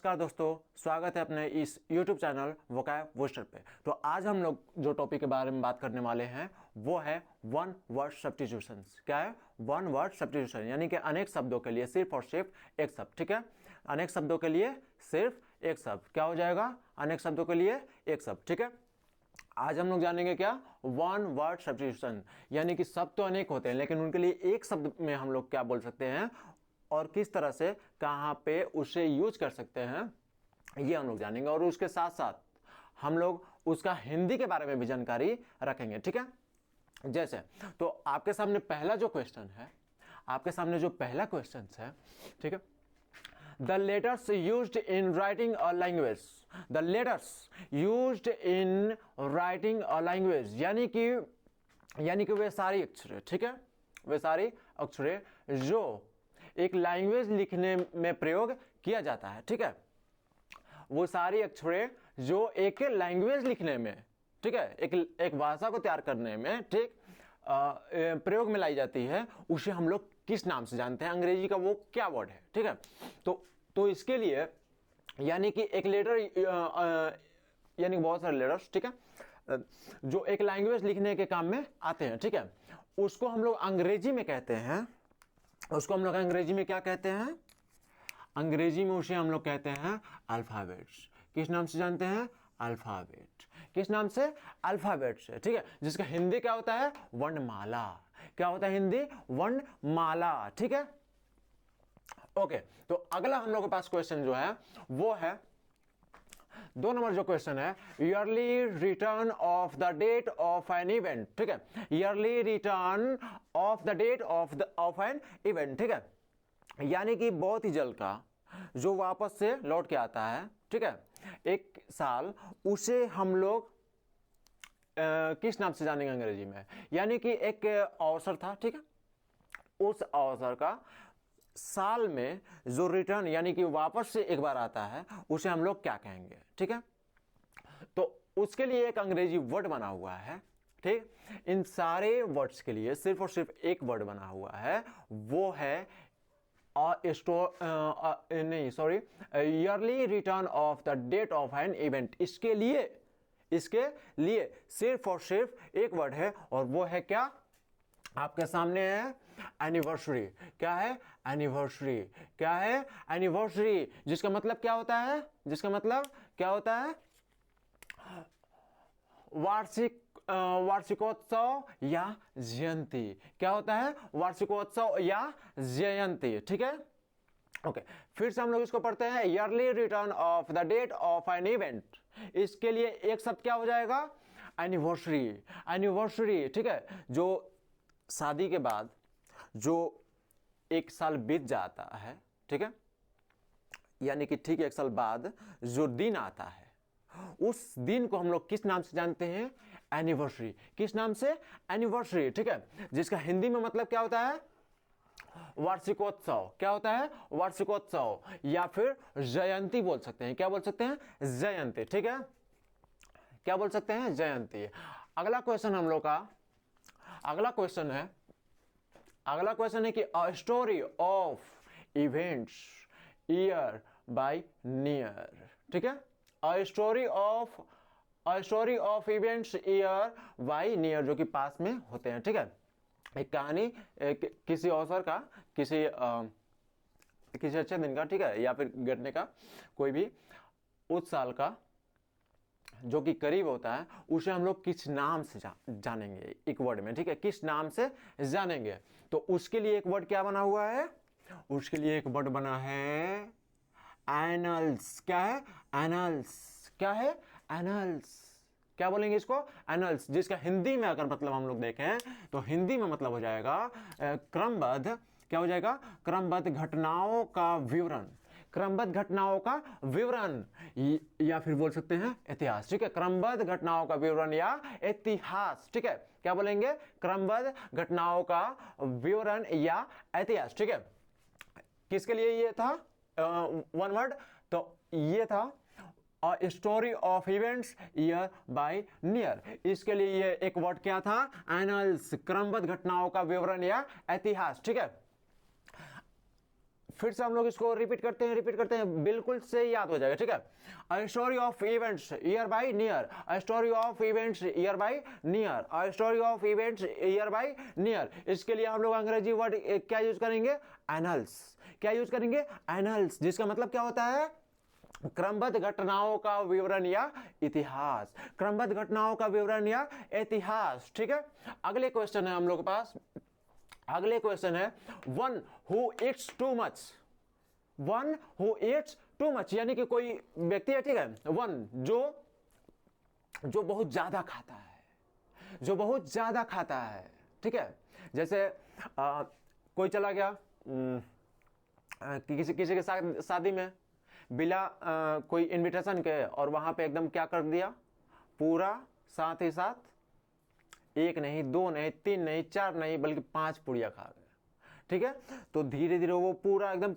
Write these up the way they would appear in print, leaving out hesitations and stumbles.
नमस्कार दोस्तों, स्वागत है अपने इस YouTube चैनल वोकैब बूस्टर पे। तो आज हम लोग जो टॉपिक के बारे में बात करने वाले हैं वो है वन वर्ड सब्स्टिट्यूशंस। क्या है वन वर्ड सब्स्टिट्यूशन? यानी कि अनेक शब्दों के लिए सिर्फ और सिर्फ एक शब्द। ठीक है, अनेक शब्दों के लिए सिर्फ एक शब्द। क्या हो जाएगा? अनेक शब्दों के लिए एक शब्द। ठीक है, आज हम लोग जानेंगे क्या वन वर्ड सब्स्टिट्यूशन, यानी कि शब्द तो अनेक होते हैं लेकिन उनके लिए एक शब्द में हम लोग क्या बोल सकते हैं और किस तरह से कहां पे उसे यूज कर सकते हैं, ये हम लोग जानेंगे। और उसके साथ साथ हम लोग उसका हिंदी के बारे में भी जानकारी रखेंगे। ठीक है, जैसे तो आपके सामने पहला जो क्वेश्चन है, आपके सामने जो पहला क्वेश्चन है, ठीक है, the letters used in writing a language. The letters used in writing a language, यानी कि वे सारी अक्षरें, ठीक है, वे सारी अक्षरें जो एक लैंग्वेज लिखने में प्रयोग किया जाता है। ठीक है, वो सारी अक्षरें जो एक लैंग्वेज लिखने में, ठीक है, एक भाषा को तैयार करने में, ठीक, प्रयोग में लाई जाती है, उसे हम लोग किस नाम से जानते हैं? अंग्रेजी का वो क्या वर्ड है? ठीक है, तो इसके लिए यानी कि एक लेटर, यानी बहुत सारे लेटर्स, ठीक है, जो एक लैंग्वेज लिखने के काम में आते हैं, ठीक है, उसको हम लोग अंग्रेजी में कहते हैं, उसको हम लोग अंग्रेजी में क्या कहते हैं? अंग्रेजी में उसे हम लोग कहते हैं अल्फाबेट्स। किस नाम से जानते हैं? अल्फाबेट। किस नाम से? अल्फाबेट से। ठीक है, जिसका हिंदी क्या होता है? वर्णमाला। क्या होता है हिंदी? वर्णमाला। ठीक है, ओके। तो अगला हम लोग के पास क्वेश्चन जो है वो है 2 नंबर जो क्वेश्चन है, yearly return of the date of an event. ठीक है, yearly return of the date of an event. ठीक है, यानी कि बहुत ही जल्द का जो वापस से लौट के आता है, ठीक है, एक साल, उसे हम लोग किस नाम से जानेंगे अंग्रेजी में? यानी कि एक अवसर था, ठीक है, उस अवसर का साल में जो रिटर्न यानी कि वापस से एक बार आता है, उसे हम लोग क्या कहेंगे? ठीक है, तो उसके लिए एक अंग्रेजी वर्ड बना हुआ है। ठीक, इन सारे वर्ड्स के लिए सिर्फ और सिर्फ एक वर्ड बना हुआ है, वो है yearly return of the date of an event. इसके लिए सिर्फ और सिर्फ एक वर्ड है और वो है क्या? आपके सामने है एनिवर्सरी। क्या है? एनिवर्सरी। क्या है? एनिवर्सरी, जिसका मतलब क्या होता है? जिसका मतलब क्या होता है? वार्षिकोत्सव या जयंती। क्या होता है? वार्षिकोत्सव या जयंती। ठीक है, ओके। फिर से हम लोग इसको पढ़ते हैं, yearly return of the date of an event. इसके लिए एक शब्द क्या हो जाएगा? एनिवर्सरी। एनिवर्सरी, ठीक है, जो शादी के बाद जो एक साल बीत जाता है, ठीक है, यानी कि ठीक एक साल बाद जो दिन आता है, उस दिन को हम लोग किस नाम से जानते हैं? एनिवर्सरी। किस नाम से? एनिवर्सरी। ठीक है, जिसका हिंदी में मतलब क्या होता है? वार्षिकोत्सव। क्या होता है? वार्षिकोत्सव, या फिर जयंती बोल सकते हैं। क्या बोल सकते हैं? जयंती। ठीक है, क्या बोल सकते हैं? जयंती। अगला क्वेश्चन हम लोग का अगला क्वेश्चन है कि a story of events year by year. ठीक है, a story of events year by year, जो कि पास में होते हैं। ठीक है, एक कहानी किसी अवसर का, किसी अच्छे दिन का, ठीक है, या फिर घटने का, कोई भी उस साल का जो कि करीब होता है, उसे हम लोग किस नाम से जानेंगे? एक वर्ड में। ठीक है, किस नाम से जानेंगे? तो उसके लिए एक वर्ड क्या बना हुआ है? उसके लिए एक वर्ड बना है एनल्स। क्या है? एनल्स। क्या है? एनल्स। क्या बोलेंगे इसको? एनल्स, जिसका हिंदी में अगर मतलब हम लोग देखें तो हिंदी में मतलब हो जाएगा क्रमबद्ध। क्या हो जाएगा? क्रमबद्ध घटनाओं का विवरण। क्रमबद्ध घटनाओं का विवरण, या फिर बोल सकते हैं इतिहास। ठीक है, क्रमबद्ध घटनाओं का विवरण या इतिहास। ठीक है, क्या बोलेंगे? क्रमबद्ध घटनाओं का विवरण या इतिहास। ठीक है, किसके लिए ये था वन वर्ड? तो ये था a story of events year by year. इसके लिए ये एक वर्ड क्या था? एनल्स, क्रमबद्ध घटनाओं का विवरण या इतिहास। ठीक है, फिर से हम लोग इसको रिपीट करते हैं, बिल्कुल से याद हो जाएगा, ठीक है। A story of events year by year, a story of events year by year, a story of events year by year. इसके लिए हम लोग अंग्रेजी वर्ड क्या यूज करेंगे? एनल्स। क्या यूज करेंगे? एनल्स, जिसका मतलब क्या होता है? क्रमबद्ध घटनाओं का विवरण या इतिहास, क्रमबद्ध घटनाओं का विवरण या इतिहास, ठीक है। अगले क्वेश्चन है हम लोग के पास, अगले क्वेश्चन है one who it's to much, one who it's too much, यानी कि कोई व्यक्ति है, ठीक है, वन जो बहुत ज्यादा खाता है, जो बहुत ज्यादा खाता है, ठीक है। जैसे कोई चला गया किसी के साथ शादी में बिना कोई इनविटेशन के, और वहां पे एकदम क्या कर दिया, पूरा साथ ही साथ एक नहीं, दो नहीं, तीन नहीं, चार नहीं, बल्कि 5 पुड़िया खा गए, ठीक है। तो धीरे धीरे वो पूरा एकदम,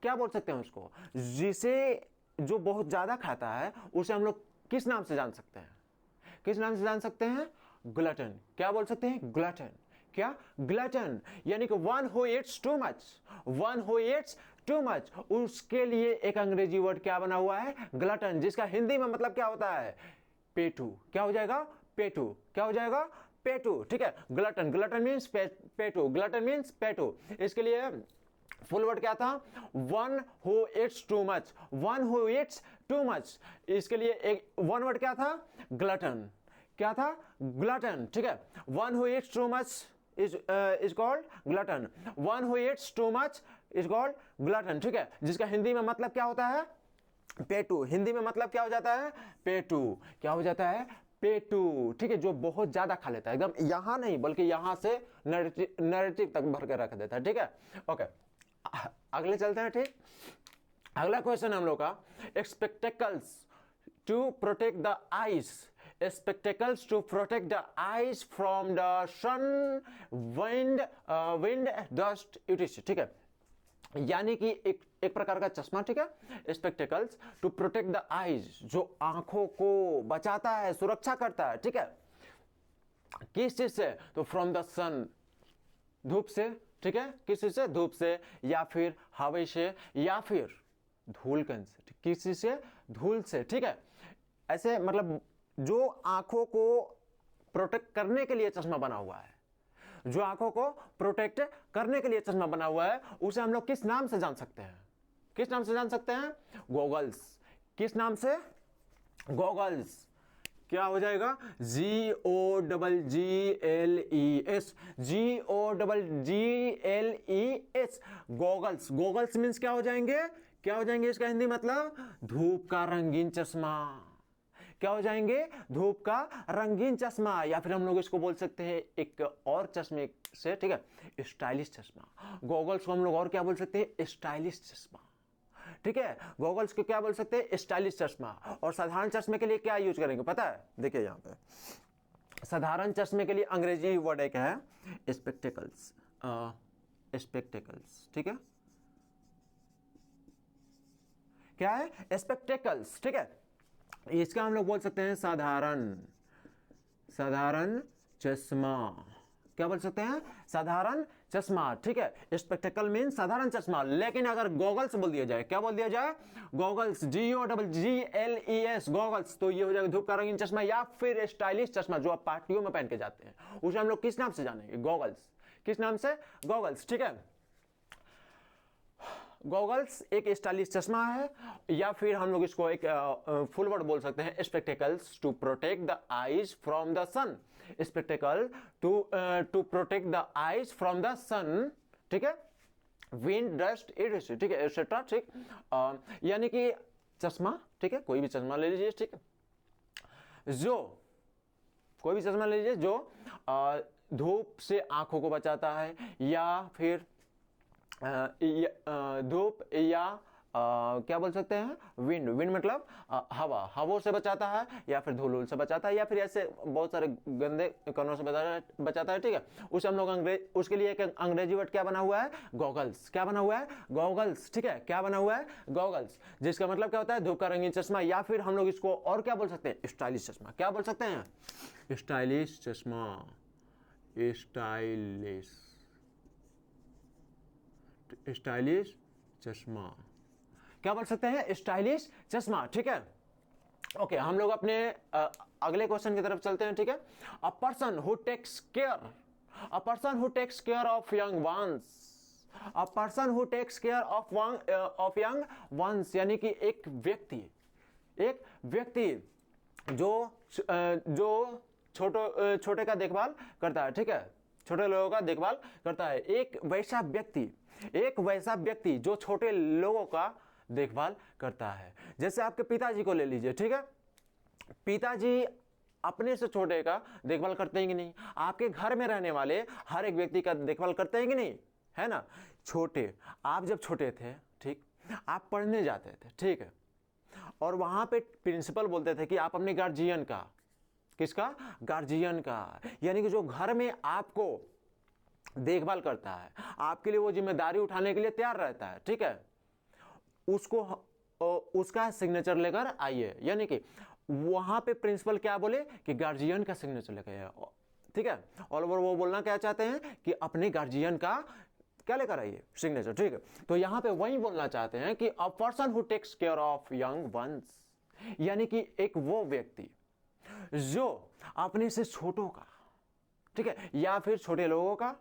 क्या बोल सकते हैं उसको, जिसे जो बहुत ज्यादा खाता है उसे हम लोग किस नाम से जान सकते हैं? किस नाम से जान सकते हैं? ग्लटन। क्या बोल सकते हैं? ग्लटन। क्या? ग्लटन। यानी कि one who eats too much, one who eats too much, उसके लिए एक अंग्रेजी वर्ड क्या बना हुआ है? ग्लटन, जिसका हिंदी में मतलब क्या होता है? पेटू। क्या हो जाएगा? पेटू। क्या हो जाएगा? पेटू, ठीक है। ग्लटन, ग्लटन मीन्स पेटू, ग्लटन मीन्स पेटू। इसके लिए फुल वर्ड क्या था? One who eats too much, one who eats too much. इसके लिए एक वन वर्ड क्या था? ग्लटन। क्या था? ग्लटन, ठीक है। One who eats too much is called glutton, one who eats too much is called glutton, ठीक है। जिसका हिंदी में मतलब क्या होता है? पेटू। हिंदी में मतलब क्या हो जाता है? पेटू। क्या हो जाता है? पेटू, ठीक है। जो बहुत ज्यादा खा लेता है, एकदम यहां नहीं बल्कि यहां से नरेटिव तक भर के रख देता है, ठीक है। ओके, अगले चलते हैं, ठीक। अगला क्वेश्चन हम लोग का, spectacles to protect the eyes, spectacles to protect the eyes from the sun, wind, dust, etc, ठीक है। यानी कि एक प्रकार का चश्मा, ठीक है। Spectacles to protect the eyes, जो आंखों को बचाता है, सुरक्षा करता है, ठीक है। किस चीज से? तो फ्रॉम द सन, धूप से, ठीक है। किस चीज से? धूप से, या फिर हवा से, या फिर धूल कण से। किस चीज से? धूल से, ठीक है। ऐसे मतलब जो आंखों को प्रोटेक्ट करने के लिए चश्मा बना हुआ है, जो आंखों को प्रोटेक्ट करने के लिए चश्मा बना हुआ है, उसे हम लोग किस नाम से जान सकते हैं? किस नाम से जान सकते हैं? गॉगल्स। किस नाम से? गॉगल्स। क्या हो जाएगा? GOGGLES, GOGGLES, goggles. Goggles means क्या हो जाएंगे? क्या हो जाएंगे? इसका हिंदी मतलब धूप का रंगीन चश्मा। क्या हो जाएंगे? धूप का रंगीन चश्मा, या फिर हम लोग इसको बोल सकते हैं एक और चश्मे से, ठीक है, स्टाइलिश चश्मा। गॉगल्स को हम लोग और क्या बोल सकते हैं? स्टाइलिश चश्मा, ठीक है। गॉगल्स को क्या बोल सकते हैं? स्टाइलिश चश्मा। और साधारण चश्मे के लिए क्या यूज करेंगे पता है? देखिए यहां पे साधारण चश्मे के लिए अंग्रेजी वर्ड एक है स्पेक्टेकल्स, स्पेक्टेकल्स, ठीक है। क्या है? स्पेक्टेकल्स, ठीक है। इसका हम लोग बोल सकते हैं साधारण, साधारण चश्मा। क्या बोल सकते हैं? साधारण चश्मा, ठीक है। स्पेक्टेकल मीन साधारण चश्मा। लेकिन अगर गॉगल्स बोल दिया जाए, क्या बोल दिया जाए? गॉगल्स, GOGGLES, गॉगल्स, तो ये हो जाएगा धूप का रंगीन चश्मा, या फिर स्टाइलिश चश्मा जो आप पार्टियों में पहन के जाते हैं, उसे हम लोग किस नाम से जानेंगे? गॉगल्स। किस नाम से? गॉगल्स, ठीक है। गॉगल्स एक स्टाइलिश चश्मा है, या फिर हम लोग इसको एक फुल वर्ड बोल सकते हैं spectacles to protect the eyes from the sun, spectacle to protect the eyes from the sun, ठीक है। विंड, डस्ट, इट, ठीक है, एटसेट्रा, ठीक। यानी कि चश्मा, ठीक है, कोई भी चश्मा ले लीजिए, ठीक है, जो कोई भी चश्मा ले लीजिए जो धूप से आंखों को बचाता है, या फिर धूप, या क्या बोल सकते हैं? विंड। विंड मतलब हवा से बचाता है, या फिर धूल से बचाता है, या फिर ऐसे बहुत सारे गंदे कणों से बचाता है, ठीक है। उसे हम लोग उसके लिए एक अंग्रेजी वर्ड क्या बना हुआ है? गॉगल्स। क्या बना हुआ है? गॉगल्स, ठीक है। क्या बना हुआ है? गॉगल्स, जिसका मतलब क्या होता है? धूप का रंगीन चश्मा, या फिर हम लोग इसको और क्या बोल सकते हैं? स्टाइलिश चश्मा। क्या बोल सकते हैं? स्टाइलिश चश्मा, स्टाइलिश, स्टाइलिश चश्मा, क्या बोल सकते हैं, स्टाइलिश चश्मा, ठीक है। ओके, हम लोग अपने अगले क्वेश्चन की तरफ चलते हैं, ठीक है। A person who takes care, a person who takes care of young ones, a person who takes care of young ones, यानी कि एक व्यक्ति जो छोटे का देखभाल करता है, ठीक है, छोटे लोगों का देखभाल करता है। एक वैसा व्यक्ति जो छोटे लोगों का देखभाल करता है। जैसे आपके पिताजी को ले लीजिए, ठीक है। पिताजी अपने से छोटे का देखभाल करते हैं कि नहीं? आपके घर में रहने वाले हर एक व्यक्ति का देखभाल करते हैं कि नहीं, है ना? आप जब छोटे थे, ठीक, आप पढ़ने जाते थे, ठीक है, और वहां पे प्रिंसिपल बोलते थे कि आप अपने गार्जियन का, किसका, गार्जियन का, यानी कि जो घर में आपको देखभाल करता है, आपके लिए वो जिम्मेदारी उठाने के लिए तैयार रहता है, ठीक है, उसका सिग्नेचर लेकर आइए। यानी कि वहां पे प्रिंसिपल क्या बोले कि गार्जियन का सिग्नेचर लेकर आइए, ठीक है। और वो बोलना क्या चाहते हैं कि अपने गार्जियन का क्या लेकर आइए, सिग्नेचर, ठीक है। तो यहां पे वही बोलना चाहते हैं कि a person who takes care of young ones, यानी कि एक वो व्यक्ति जो अपने से छोटों का, ठीक है, या फिर छोटे लोगों का,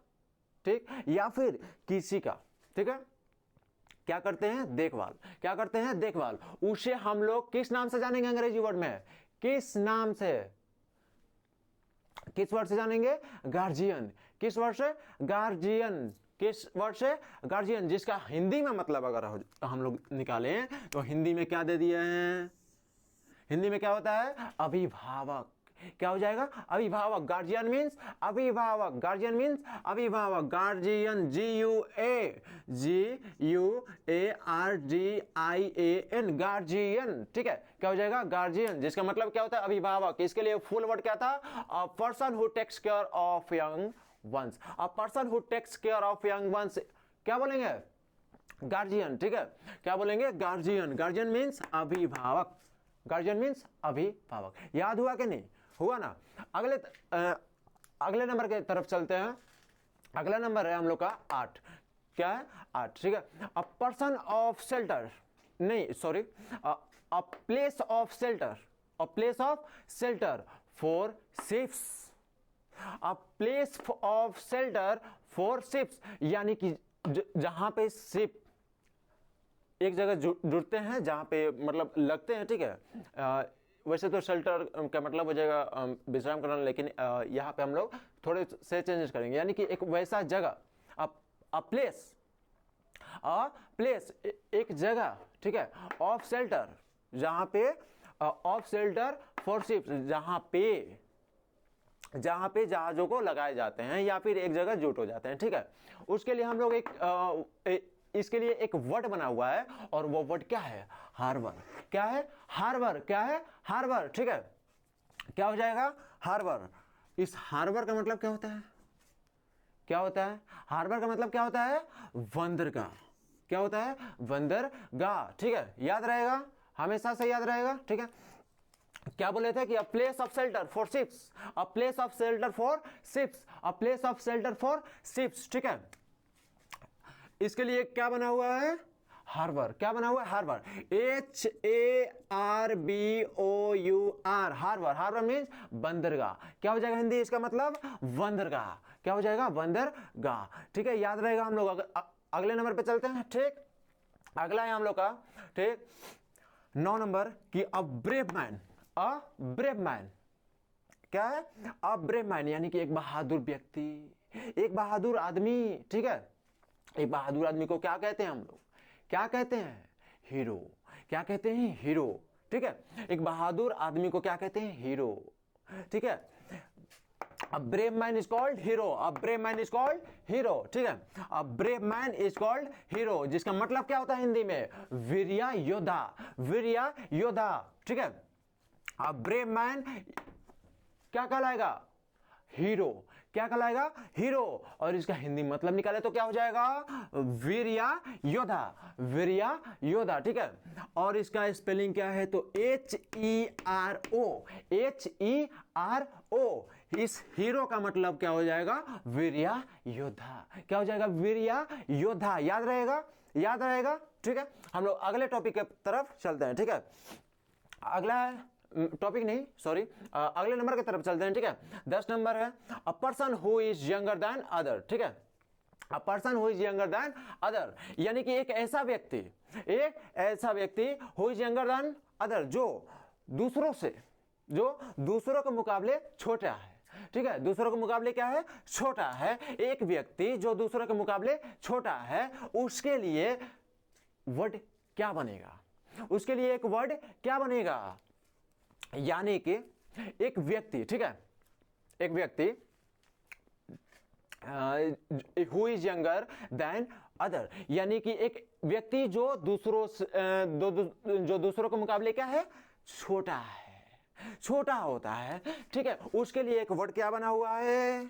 ठीक, या फिर किसी का, ठीक है, क्या करते हैं, देखभाल। उसे हम लोग किस नाम से जानेंगे अंग्रेजी वर्ड में? किस नाम से, किस वर्ड से जानेंगे? गार्जियन। किस वर्ड से? गार्जियन। किस वर्ड से? गार्जियन, जिसका हिंदी में मतलब अगर हम लोग निकालें तो हिंदी में क्या दे दिए हैं? हिंदी में क्या होता है? अभिभावक। क्या हो जाएगा? अभिभावक। गार्जियन मीन्स अभिभावक, गार्जियन मीन्स अभिभावक, गार्जियन, GUARGIAN, गार्जियन, ठीक है। क्या हो जाएगा? गार्जियन, जिसका मतलब क्या होता है? अभिभावक। इसके लिए फुल वर्ड क्या था? A person who takes care of young ones, a person who takes care of young ones, क्या बोलेंगे? गार्जियन, ठीक है। क्या बोलेंगे? गार्जियन। गार्जियन मीन्स अभिभावक, गार्जियन मीन्स अभिभावक। याद हुआ कि नहीं? हुआ ना? अगले नंबर के तरफ चलते हैं। अगला नंबर है हम लोग का 8। क्या है? 8, ठीक है। अ पर्सन ऑफ शेल्टर, नहीं sorry, a place of shelter, a place of shelter for ships, a place of shelter for ships, यानी कि जहां पे शिप एक जगह जुड़ते हैं, जहां पे मतलब लगते हैं, ठीक है। वैसे तो शेल्टर का मतलब हो जाएगा विश्राम करना, लेकिन यहाँ पे हम लोग थोड़े से चेंजेस करेंगे, यानी कि एक वैसा जगह, अ प्लेस, एक जगह, ठीक है, ऑफ शेल्टर, जहां पे ऑफ शेल्टर फॉर शिप्स, जहां पे जहाजों को लगाए जाते हैं या फिर एक जगह जुट हो जाते हैं, ठीक है। उसके लिए हम लोग इसके लिए एक वर्ड बना हुआ है, और वो वर्ड क्या है? हार्बर। क्या है? हार्बर। क्या है? हार्बर, ठीक है। क्या हो जाएगा? हार्बर। इस हार्बर का मतलब क्या होता है? क्या होता है? हार्बर का मतलब क्या होता है? बंदरगाह। क्या होता है? बंदरगाह, ठीक है। याद रहेगा, हमेशा से याद रहेगा, ठीक है। क्या बोले थे कि a place of shelter for ships, a place of shelter for ships, a place of shelter for ships, ठीक है। इसके लिए क्या बना हुआ है? हार्बर। क्या बना हुआ है? Harbour, HARBOUR, harbour. Harbour means बंदरगाह। क्या हो जाएगा हिंदी इसका मतलब? बंदरगाह। क्या हो जाएगा? बंदरगाह, ठीक है। याद रहेगा। हम लोग अगले नंबर पे चलते हैं, ठीक। अगला है हम लोग का, ठीक, 9 नंबर की a brave man. A brave man क्या है? अ ब्रेव मैन, यानी कि एक बहादुर व्यक्ति, एक बहादुर आदमी, ठीक है। एक बहादुर आदमी को क्या कहते हैं हम लोग? क्या कहते हैं? हीरो। क्या कहते हैं? हीरो, ठीक है। एक बहादुर आदमी को क्या कहते हैं? हीरो, ठीक है। A brave man is called hero. A brave man is called hero, ठीक है। A brave man is called hero, जिसका मतलब क्या होता है हिंदी में? वीर्या योद्धा, वीर्या योद्धा, ठीक है। A brave man क्या कहलाएगा? हीरो। क्या कहलाएगा? हीरो। और इसका हिंदी मतलब निकाले तो क्या हो जाएगा? वीर्या योद्धा, वीर्या योद्धा, ठीक है। और इसका स्पेलिंग क्या है? तो HERO, HERO। इस हीरो का मतलब क्या हो जाएगा? वीर्या योद्धा। क्या हो जाएगा? वीर्या योद्धा। याद रहेगा, याद रहेगा, ठीक है। हम लोग अगले टॉपिक के तरफ चलते हैं, ठीक है। अगला टॉपिक नहीं, सॉरी, अगले नंबर की तरफ चलते हैं, ठीक है। 10 नंबर है a person who is younger than other, ठीक है। A person who is younger than other, यानी कि एक ऐसा व्यक्ति who is younger than other, जो दूसरों के मुकाबले छोटा है, ठीक है। दूसरों के मुकाबले क्या है? छोटा है। एक व्यक्ति जो दूसरों के मुकाबले छोटा है, उसके लिए वर्ड क्या बनेगा? उसके लिए एक वर्ड क्या बनेगा? यानी कि एक व्यक्ति, ठीक है, एक व्यक्ति who is younger than other, यानी कि एक व्यक्ति जो दूसरों के मुकाबले क्या है? छोटा है, छोटा होता है, ठीक है। उसके लिए एक वर्ड क्या बना हुआ है?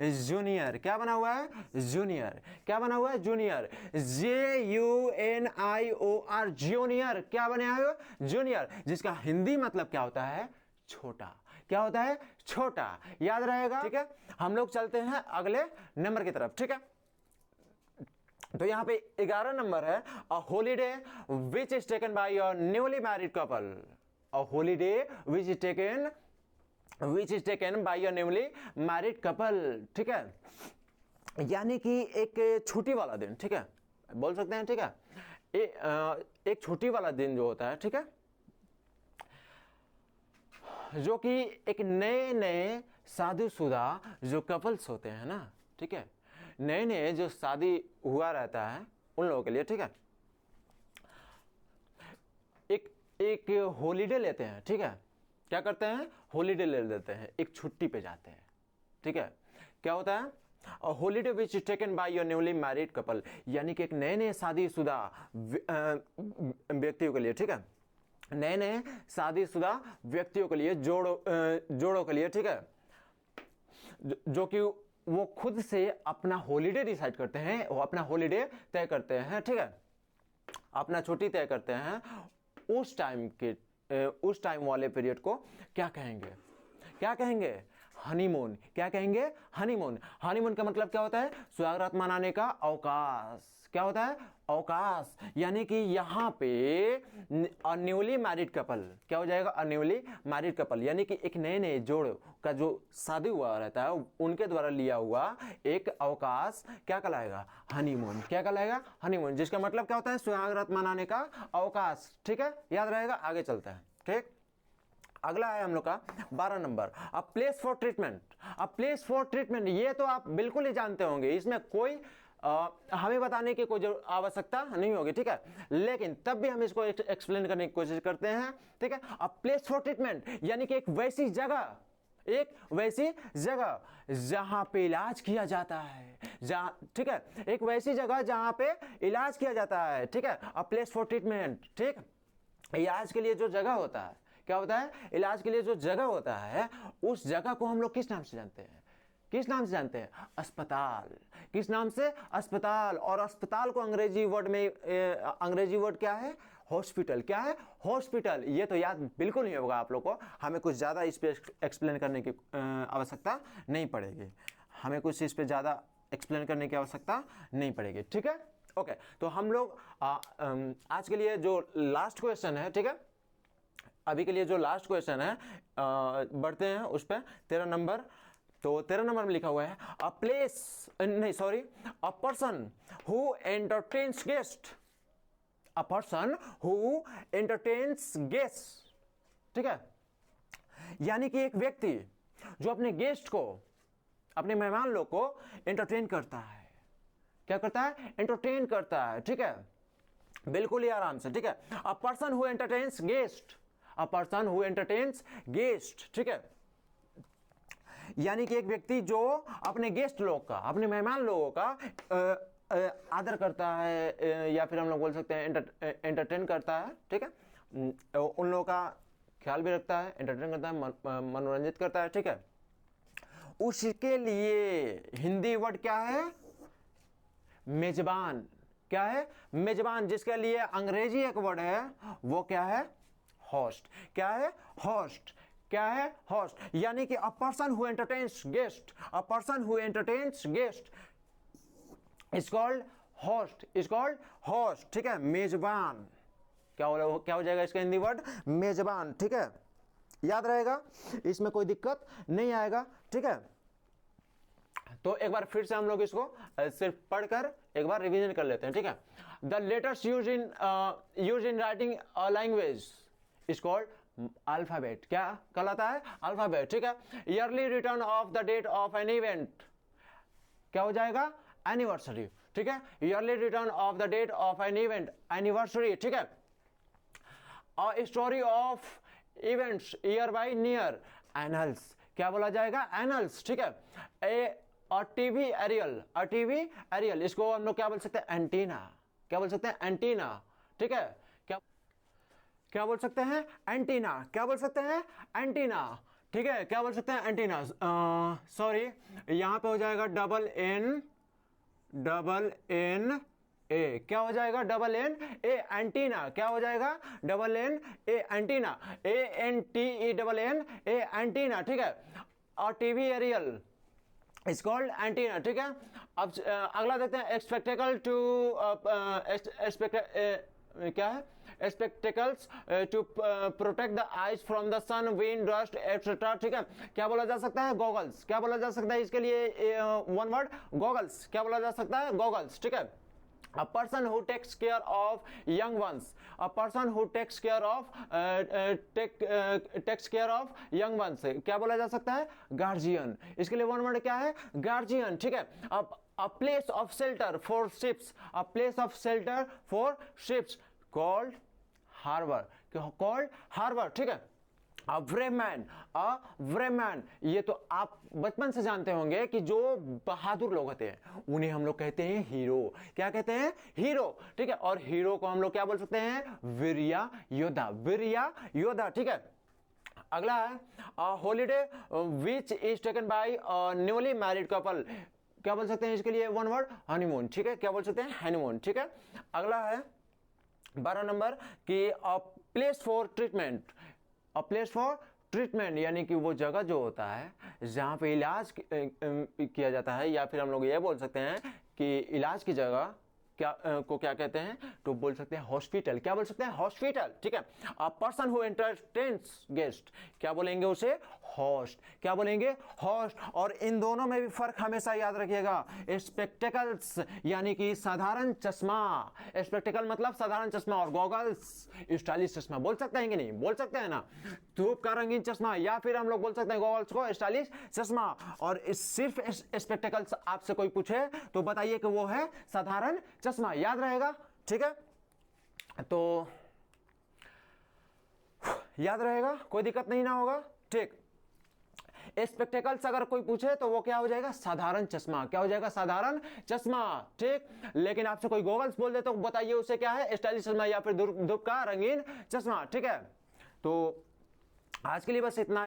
जूनियर। क्या बना हुआ है? जूनियर। क्या बना हुआ है? जूनियर। JUNIOR, junior. क्या बना हुआ है? जूनियर, जिसका हिंदी मतलब क्या होता है? छोटा। क्या होता है? छोटा। याद रहेगा, ठीक है। हम लोग चलते हैं अगले नंबर की तरफ, ठीक है। तो यहाँ पे 11 नंबर है a holiday which is taken by your newly married couple. A holiday which is taken by your newly married couple, ठीक है। यानी कि एक छुट्टी वाला दिन, ठीक है, बोल सकते हैं, ठीक है। एक छुट्टी वाला दिन जो होता है, ठीक है, जो कि एक नए शादीशुदा जो कपल्स होते हैं ना, ठीक है, नए जो शादी हुआ रहता है उन लोगों के लिए, ठीक है, एक हॉलीडे लेते हैं, ठीक है। क्या करते हैं? हॉलीडे ले लेते हैं, एक छुट्टी पे जाते हैं, ठीक है। क्या होता है? Holiday which is taken by your newly married couple, यानी कि एक नए शादीशुदा व्यक्तियों के लिए, ठीक है, नए शादीशुदा व्यक्तियों के लिए, जोड़ों के लिए, ठीक है, जो कि वो खुद से अपना हॉलीडे डिसाइड करते हैं, वो अपना हॉलीडे तय करते हैं, ठीक है, अपना छुट्टी तय करते हैं। उस टाइम वाले पीरियड को क्या कहेंगे? क्या कहेंगे? हनीमून। क्या कहेंगे? हनीमून। हनीमून का मतलब क्या होता है? सुहागरात मनाने का अवकाश। क्या होता है? अवकाश। यानी कि यहाँ पे न्यूली मैरिड कपल क्या हो जाएगा? न्यूली मैरिड कपल, यानी कि एक नए जोड़ का जो शादी हुआ रहता है उनके द्वारा लिया हुआ एक अवकाश क्या कहलाएगा? हनीमून। क्या कहलाएगा? हनीमून, जिसका मतलब क्या होता है? सुहागरात मनाने का अवकाश, ठीक है, याद रहेगा। आगे चलते हैं, ठीक। अगला है हम लोग का 12 number a place for treatment. A place for treatment, ये तो आप बिल्कुल ही जानते होंगे, इसमें कोई हमें बताने की कोई आवश्यकता नहीं होगी, ठीक है, लेकिन तब भी हम इसको एक्सप्लेन करने की कोशिश करते हैं, ठीक है। अ प्लेस फॉर ट्रीटमेंट, यानी कि एक वैसी जगह जहां पे इलाज किया जाता है, जहां, ठीक है, एक वैसी जगह जहां पे इलाज किया जाता है, ठीक है। अ प्लेस फॉर ट्रीटमेंट, ठीक, इलाज के लिए जो जगह होता है, क्या होता है? इलाज के लिए जो जगह होता है, उस जगह को हम लोग किस नाम से जानते हैं? किस नाम से जानते हैं? अस्पताल। किस नाम से? अस्पताल। और अस्पताल को अंग्रेजी वर्ड क्या है? हॉस्पिटल। क्या है? हॉस्पिटल। ये तो याद बिल्कुल नहीं होगा आप लोग को, हमें कुछ ज़्यादा इस पर एक्सप्लेन करने की आवश्यकता नहीं पड़ेगी, हमें कुछ इस पर ज़्यादा एक्सप्लेन करने की आवश्यकता नहीं पड़ेगी, ठीक है। ओके, तो हम लोग आज के लिए जो लास्ट क्वेश्चन है, ठीक है, अभी के लिए जो लास्ट क्वेश्चन है बढ़ते हैं उस पर। 13 नंबर, तो 13 नंबर में लिखा हुआ है a person who entertains guest. A person who entertains guest, ठीक है, यानी कि एक व्यक्ति जो अपने गेस्ट को, अपने मेहमान लोग को एंटरटेन करता है। क्या करता है? एंटरटेन करता है, ठीक है, बिल्कुल ही आराम से, ठीक है। A person who entertains guest, a person who entertains guest, ठीक है, यानी कि एक व्यक्ति जो अपने गेस्ट लोग का, अपने मेहमान लोगों का आदर करता है, या फिर हम लोग बोल सकते हैं एंटरटेन करता है, ठीक है, उन लोगों का ख्याल भी रखता है, एंटरटेन करता है, मनोरंजित करता है, ठीक है। उसके लिए हिंदी वर्ड क्या है? मेजबान। क्या है? मेजबान, जिसके लिए अंग्रेजी एक वर्ड है, वो क्या है? होस्ट। क्या है? होस्ट। क्या है? होस्ट, यानी कि a person who entertains guest, a person who entertains guest is called host is called host, ठीक है, मेजबान। क्या हो जाएगा इसका हिंदी वर्ड? मेजबान, ठीक है, याद रहेगा, इसमें कोई दिक्कत नहीं आएगा, ठीक है। तो एक बार फिर से हम लोग इसको सिर्फ पढ़कर एक बार रिवीजन कर लेते हैं, ठीक है। The letters use in writing a language is called alphabet. क्या कहलाता है? अल्फाबेट, ठीक है। Yearly return of the date of an event क्या हो जाएगा? एनिवर्सरी, ठीक है। Yearly return of the date of an event, anniversary, ठीक है। A story of events year by year, annals. क्या बोला जाएगा? एनल्स, ठीक है। टीवी एरियल, इसको हम लोग क्या बोल सकते हैं? एंटीना। क्या बोल सकते हैं? एंटीना, ठीक है। क्या बोल सकते हैं? एंटीना। क्या बोल सकते हैं? एंटीना, ठीक है। क्या बोल सकते हैं? एंटीना। सॉरी, यहां पे हो जाएगा डबल एन ए। क्या हो जाएगा? Double N A, antenna. क्या हो जाएगा? Double N A, antenna. ANTENN A, antenna, ठीक है। और TV aerial is called antenna, ठीक है। अब अगला देखते हैं, एक्सपेक्टेकल टू क्या है? Spectacles to protect the eyes from the sun, wind, dust etcetera, ठीक है। क्या बोला जा सकता है? गॉगल्स। क्या बोला जा सकता है इसके लिए? One word, goggles. क्या बोला जा सकता है? गॉगल्स, ठीक है। A person who takes care of young ones. A person who takes care of young ones. क्या बोला जा सकता है? गार्जियन। इसके लिए वन वर्ड क्या है? गार्जियन, ठीक है। अब a place of shelter for ships. A place of shelter for ships called harbor. called harbor, ठीक है। अ ब्रेवमैन, ये तो आप बचपन से जानते होंगे कि जो बहादुर लोग होते हैं उन्हें हम लोग कहते हैं हीरो। क्या कहते हैं? हीरो, ठीक है। और हीरो को हम लोग क्या बोल सकते हैं? वीरिया योद्धा, ठीक है। अगला है holiday which is taken by newly married couple. क्या बोल सकते हैं इसके लिए? वन वर्ड, हनीमून, ठीक है। क्या बोल सकते हैं? हनीमून, ठीक है। अगला है 12 नंबर कि place for treatment. A place for treatment यानी कि वो जगह जो होता है जहाँ पे इलाज किया जाता है, या फिर हम लोग ये बोल सकते हैं कि इलाज की जगह को क्या कहते हैं? तो बोल सकते हैं हॉस्पिटल। क्या बोल सकते हैं? हॉस्पिटल, ठीक है। A person who entertains guest, क्या बोलेंगे उसे? होस्ट। क्या बोलेंगे? होस्ट। और इन दोनों में भी फर्क हमेशा याद रखिएगा। स्पेक्टेकल्स यानी कि साधारण चश्मा, स्पेक्टेकल मतलब साधारण चश्मा, और गॉगल्स स्टाइलिश चश्मा। बोल सकते हैं कि नहीं? बोल सकते हैं ना? धूप का रंगीन चश्मा, या फिर हम लोग बोल सकते हैं गॉगल्स को स्टाइलिश चश्मा। और सिर्फ स्पेक्टेकल्स आपसे कोई पूछे तो बताइए कि वो है साधारण चश्मा। याद रहेगा, ठीक है। तो याद रहेगा, कोई दिक्कत नहीं ना होगा, ठीक। स्पेक्टेकल्स अगर कोई पूछे तो वो क्या हो जाएगा? साधारण चश्मा। क्या हो जाएगा? साधारण चश्मा, ठीक। लेकिन आपसे कोई गॉगल्स बोल दे तो बताइए उसे क्या है? स्टाइलिश चश्मा या फिर धूप का रंगीन चश्मा, ठीक है। तो आज के लिए बस इतना।